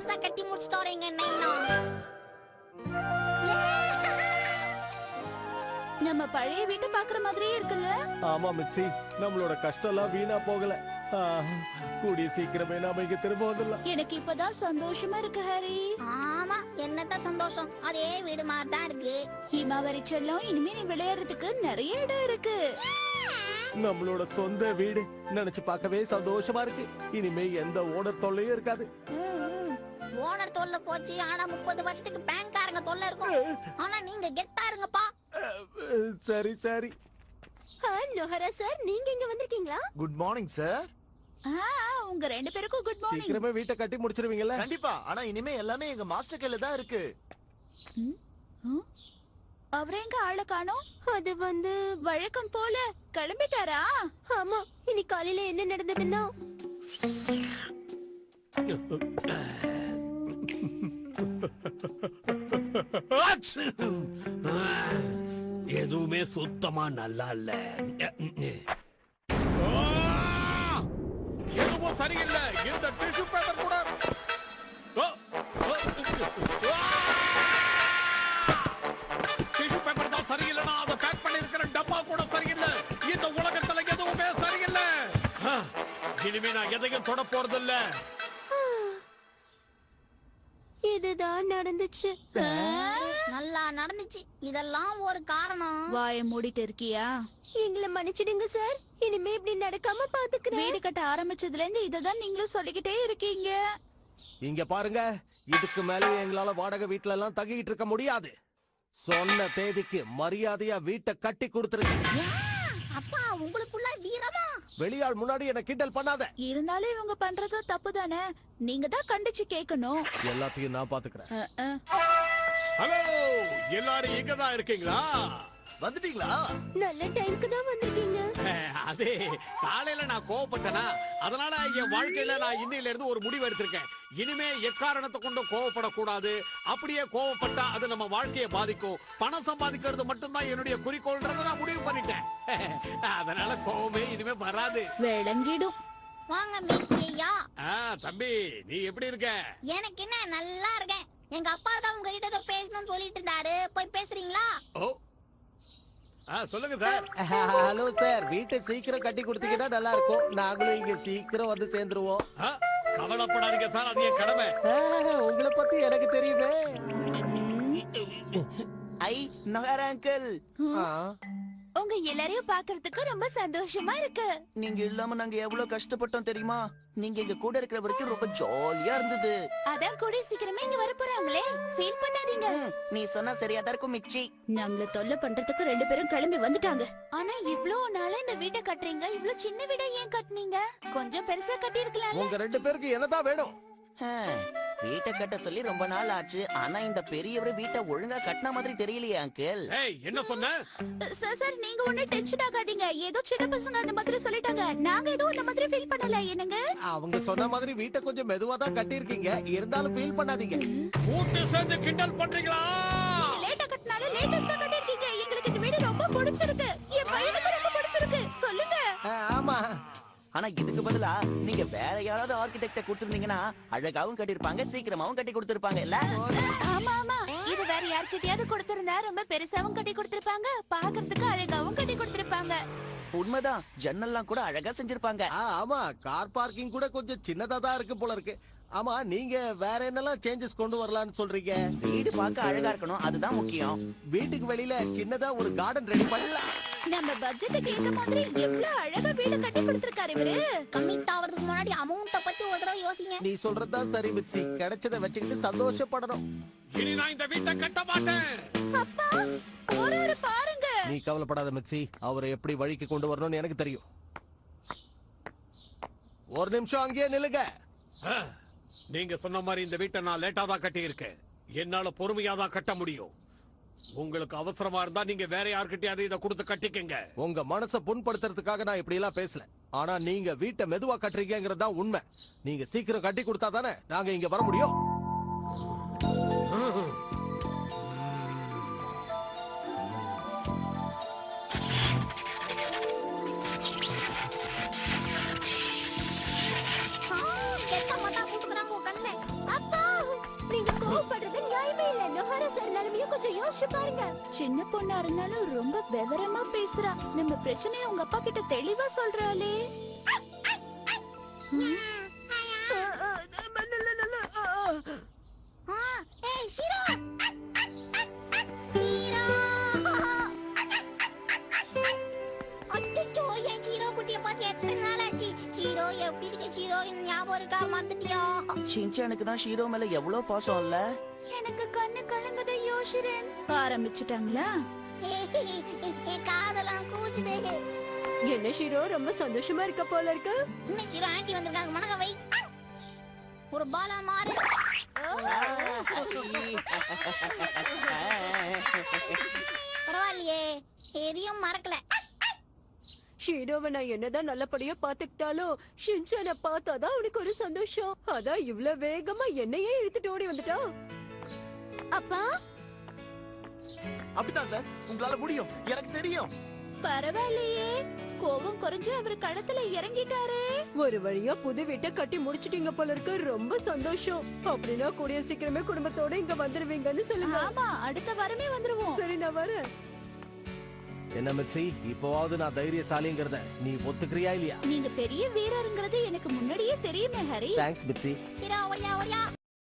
பெருசா கட்டி முடிச்சிட்டோம் எங்க நைனா. நம்ம பழைய வீட்டை பாக்குற மாதிரியே இருக்குல்ல? ஆமா மிச்சி, நம்மளோட கஷ்டம் எல்லாம் வீணா போகல. கூடிய சீக்கிரமே நாம இங்க திரும்ப வந்துடலாம். எனக்கு இப்பதான் சந்தோஷமா இருக்கு ஹரி. ஆமா, என்னத்த சந்தோஷம், அதே வீடு மாதிரி தான் இருக்கு. ஹிமாவரி செல்லம், இனிமே நீ விளையாடுறதுக்கு நிறைய இடம் இருக்கு. நம்மளோட சொந்த வீடு நினைச்சு பார்க்கவே சந்தோஷமா இருக்கு. இனிமே எந்த ஓனர் தொல்லையும் இருக்காது. ஓனர் தொல்லை போச்சு, ஆனா 30 வருஷத்துக்கு பேங்க்காரங்க தொல்லை இருக்கும். ஆனா நீங்க கெத்தா இருங்கப்பா. சரி சரி. லோஹரா சார், நீங்க இங்க வந்திருக்கீங்களா? Good morning sir. உங்க ரெண்டு பேருக்கும் குட் மார்னிங். சீக்கிரமே வீட்டை கட்டி முடிச்சிருவீங்கல்ல? கண்டிப்பா. ஆனா இனிமே எல்லாமே எங்க மாஸ்டர் கையில தான் இருக்கு. அவரே எங்க ஆள காணோம்? அது வழக்கம் போல கிளம்பிட்டாரா? ஆமா, இன்னைக்கு காலையில என்ன நடந்ததுன்னா எதுவுமே சுத்தமா நல்லா இல்ல. எதுவும் சரியில்லை. இந்த டிஷ்யூ பேப்பர் கூட டிஷ்யூ பேப்பர் தான் சரியில்லைனா அதை பேக் பண்ணி இருக்கிற டப்பா கூட சரியில்லை. இந்த உலகத்துல எதுவுமே சரியில்லை. இனிமே நான் எதையும் தொட போறதில்ல. இதுதான் நடந்துச்சு. நல்லா நடந்துச்சு. இதெல்லாம் ஒரு காரணம். வாயை மூடிட்டு இருக்கியா? எங்களை மன்னிச்சிடுங்க சார், இனிமே இப்படி நடக்காம பாத்துக்கிறேன். வீடு கட்ட ஆரம்பிச்சதுல இருந்து இததான் நீங்களும் சொல்லிக்கிட்டே இருக்கீங்க. இங்க பாருங்க, இதுக்கு மேல எங்களால வாடகை வீட்டுல எல்லாம் தங்கிட்டு இருக்க முடியாது. சொன்ன தேதிக்கு மரியாதையா வீட்டை கட்டி கொடுத்துருங்க. அப்பா, உங்களுக்குள்ள வீரமா? வெளியாள் முன்னாடி என்ன கிண்டல் பண்ணாத. இருந்தாலும் இவங்க பண்றது தப்பு தானே, நீங்க தான் கண்டிச்சு கேட்கணும். எல்லாத்தையும் நான் பாத்துக்கிறேன். ஹலோ, எல்லாரும் இங்க தான் இருக்கீங்களா? வந்துட்டீங்களா? நல்ல டைம்க்கு தான் வந்திருக்கீங்க. அதே காலையில நான் கோவப்பட்டனா, அதனால என் வாழ்க்கையில நான் இன்னையில இருந்து ஒரு முடிவு எடுத்திருக்கேன். இனிமே எக்காரணத்தை கொண்டு கோவப்படக்கூடாது. அப்படியே கோவப்பட்டா அது நம்ம வாழ்க்கையை பாதிக்கும். பணம் சம்பாதிக்கிறது மட்டும்தான் என்னுடைய குறிக்கோள்ன்றத நான் முடிவு பண்ணிட்டேன். அதனால கோவமே இனிமே வராது. விளங்கிடும். வாங்க மேஸ்திரியா. தம்பி, நீ எப்படி இருக்க? எனக்கு என்ன, நல்லா இருக்கேன். எங்க அப்பா தான் உங்ககிட்ட ஏதோ பேசணும்னு சொல்லிட்டு இருந்தாரு, போய் பேசுறீங்களா? ஓ, சொல்லுங்க சார். ஹலோ சார், வீட்டை சீக்கிரம் கட்டி கொடுத்தீங்கன்னா நல்லா இருக்கும். நாங்களும் இங்க சீக்கிரம் வந்து சேர்ந்துருவோம். கவலைப்படாதீங்க சார், அது என் கடமை. உங்களை பத்தி எனக்கு தெரியுமே. ஐ நகர் அங்கிள், உங்க எல்லாரையும் பாக்குறதுக்கு ரொம்ப சந்தோஷமா இருக்கு. நீங்க இல்லாம நாங்க எவ்வளவு கஷ்டப்பட்டோம் தெரியுமா? நீங்க எங்க கூட இருக்கிற வரைக்கும் ரொம்ப ஜாலியா இருந்தது. அதான் கூட சீக்கிரமே இங்க வர போறாங்களே, ஃபீல் பண்ணாதீங்க. நீ சொன்னா சரியாதான் இருக்கும் மிச்சி. நம்மள தொல்லை பண்றதுக்கு ரெண்டு பேரும் கிளம்பி வந்துட்டாங்க. ஆனா இவ்ளோ நாளா இந்த வீட்டை கட்டுறீங்க, இவ்ளோ சின்ன வீடை ஏன் கட்டுனீங்க? கொஞ்சம் பெருசா கட்டி இருக்கலாம். உங்க ரெண்டு பேருக்கு என்னதான் வேணும்? வீட்டை கட்ட சொல்லி ரொம்ப நாள் ஆச்சு. ஆனா இந்த பெரியவர் வீட்டை ஒழுங்கா கட்டின மாதிரி தெரியலையே அங்கிள். என்ன சொன்ன? சார், நீங்க ஒண்ணு டென்ஷன் ஆகாதீங்க. ஏதோ சின்ன பசங்க அந்த மாதிரி சொல்லிட்டாங்க. நாங்க ஏதோ அந்த மாதிரி ஃபீல் பண்ணல. என்னங்க, அவங்க சொன்ன மாதிரி வீட்டை கொஞ்சம் மெதுவா தான் கட்டி இருக்கீங்க. இருந்தாலும் ஃபீல் பண்ணாதீங்க. கூட்டு சேர்ந்து கிண்டல் பண்றீங்களா? நீங்க லேட்டா கட்டினாலும் லேட்டஸ்டா கட்டிருக்கீங்க. எங்களுக்கு இந்த வீடு ரொம்ப பிடிச்சிருக்கு. என் பையனுக்கு ரொம்ப பிடிச்சிருக்கு. சொல்லுங்க. ஆமா, ஆனா இதுக்கு பதிலா நீங்க வேற யாராவது ஆர்கிடெக்ட கொடுத்திருந்தீங்கன்னா அழகாவும் கட்டிருப்பாங்க, சீக்கிரமாவும் கட்டி கொடுத்திருப்பாங்க இல்ல? ஆமா ஆமா, இது வேற யார்கிட்டயாவது கொடுத்திருந்தா ரொம்ப பெருசாவும் கட்டி கொடுத்திருப்பாங்க, பாக்குறதுக்கு அழகாவும் கட்டி கொடுத்திருப்பாங்க. உண்மைதான், ஜன்னல்லாம் கூட அழகா செஞ்சிருப்பாங்க. ஆமா, கார் பார்க்கிங் கூட கொஞ்சம் சின்னதா தான் இருக்கு போல இருக்கு. ஆமா, நீங்க வேற என்னெல்லாம் சேஞ்சஸ் கொண்டு வரலாம்னு சொல்றீங்க? வீடு பார்க்க அழகா இருக்கணும், அதுதான் முக்கியம். வீட்டுக்கு வெளியில சின்னதா ஒரு கார்டன் ரெடி பண்ணலாம். நம்ம பட்ஜெட்டுக்கு ஏத்த மாதிரி எவ்வளவு அழகா வீடு கட்டி கொடுத்திருக்காரு இவரு. கமிட் ஆவறதுக்கு முன்னாடி அமௌண்ட்ட பத்தி ஒரு தடவை யோசிங்க. நீ சொல்றதுதான் சரி மிச்சி. கிடைச்சதை வச்சுக்கிட்டு சந்தோஷப்படணும். இனி நான் இந்த வீட்டை கட்ட மாட்டேன். அப்பா போறாரு பாருங்க. நீ கவலைப்படாத மிச்சி, அவரை எப்படி வழிக்கு கொண்டு வரணும்னு எனக்கு தெரியும். ஒரு நிமிஷம் அங்கேயே நில்லுங்க. நீங்க சொன்ன மாதிரி இந்த வீட்டை நான் லேட்டா தான் கட்டி இருக்கேன். என்னால பொறுமையா தான் கட்ட முடியும். உங்களுக்கு அவசரமா இருந்தா நீங்க வேற யார்கிட்டயாவது இதை கொடுத்து கட்டிக்கங்க. உங்க மனசை புண்படுத்துறதுக்காக நான் இப்படி எல்லாம் பேசல. ஆனா நீங்க வீட்டை மெதுவா கட்டுறீங்கிறது தான் உண்மை. நீங்க சீக்கிரம் கட்டி கொடுத்தா தானே நாங்க இங்க வர முடியும். கெட்ட மட்டா போட்டுக்கறாங்க கண்ணே. அப்பா கோவப்படுறது நியாயமே இல்ல. நோஹாரா சார் நிலைமையும் கொஞ்சம் யோசிச்சு பாருங்க. சின்ன பொண்ணா இருந்தாலும் ரொம்ப விவரமா பேசுறா. நம்ம பிரச்சனையை உங்க அப்பா கிட்ட தெளிவா சொல்றாளே. ஏய் ஷீரோ ஷீரோ அச்சோ என் ஷீரோ குட்டியை பார்த்து எத்தனை நாள் ஆச்சு. ஷீரோ எப்படி இருக்க ஷீரோ? ஞாபகம் இருக்கா? மறந்துட்டியா? ஷின்சானுக்கு தான் ஷீரோ மேல எவ்வளவு பாசம் இல்ல? எனக்கு கண்ணு கலங்குத யோசிரன். ஆரம்பிச்சிட்டாங்களா? என் காதெல்லாம் கூச்சுதே. என்ன ஷீரோ ரொம்ப சந்தோஷமா இருக்க போல இருக்கு. இன்னும் ஷீரோ ஆண்டி வந்திருக்காங்க. மனக வை. ஒரு பாலா மாறு. பரவாயில்லையே, எதையும் மறக்கல. ஷீரோவை நான் என்னதான் நல்லபடியா பாத்துக்கிட்டாலும் ஷின்சானை பார்த்தாதான் அவனுக்கு ஒரு சந்தோஷம். அதான் இவ்வளவு வேகமா என்னையே இழுத்துட்டு ஓடி வந்துட்டான். அப்பா அப்படிதான் சார், உங்களால முடியும், எனக்கு தெரியும். பரவாயில்லையே, கோபம் குறைஞ்சு அவர் களத்துல இறங்கிட்டாரே. ஒரு வழியா புது வீட்டை கட்டி முடிச்சிட்டீங்க போல இருக்கு. ரொம்ப சந்தோஷம். அப்படின்னா கூடிய சீக்கிரமே குடும்பத்தோட இங்க வந்துருவீங்கன்னு சொல்லுங்க. ஆமா, அடுத்த வாரமே வந்துருவோம். சரி, நான் வரேன். என்ன மிச்சி, இப்போவாவது நான் தைரியசாலிங்கிறத நீ ஒத்துக்கிறியா இல்லையா? நீங்க பெரிய வீரருங்கிறது எனக்கு முன்னாடியே தெரியுமே ஹரி. தேங்க்ஸ் மிச்சி. ஷீரோ ஓடியா ஓடியா.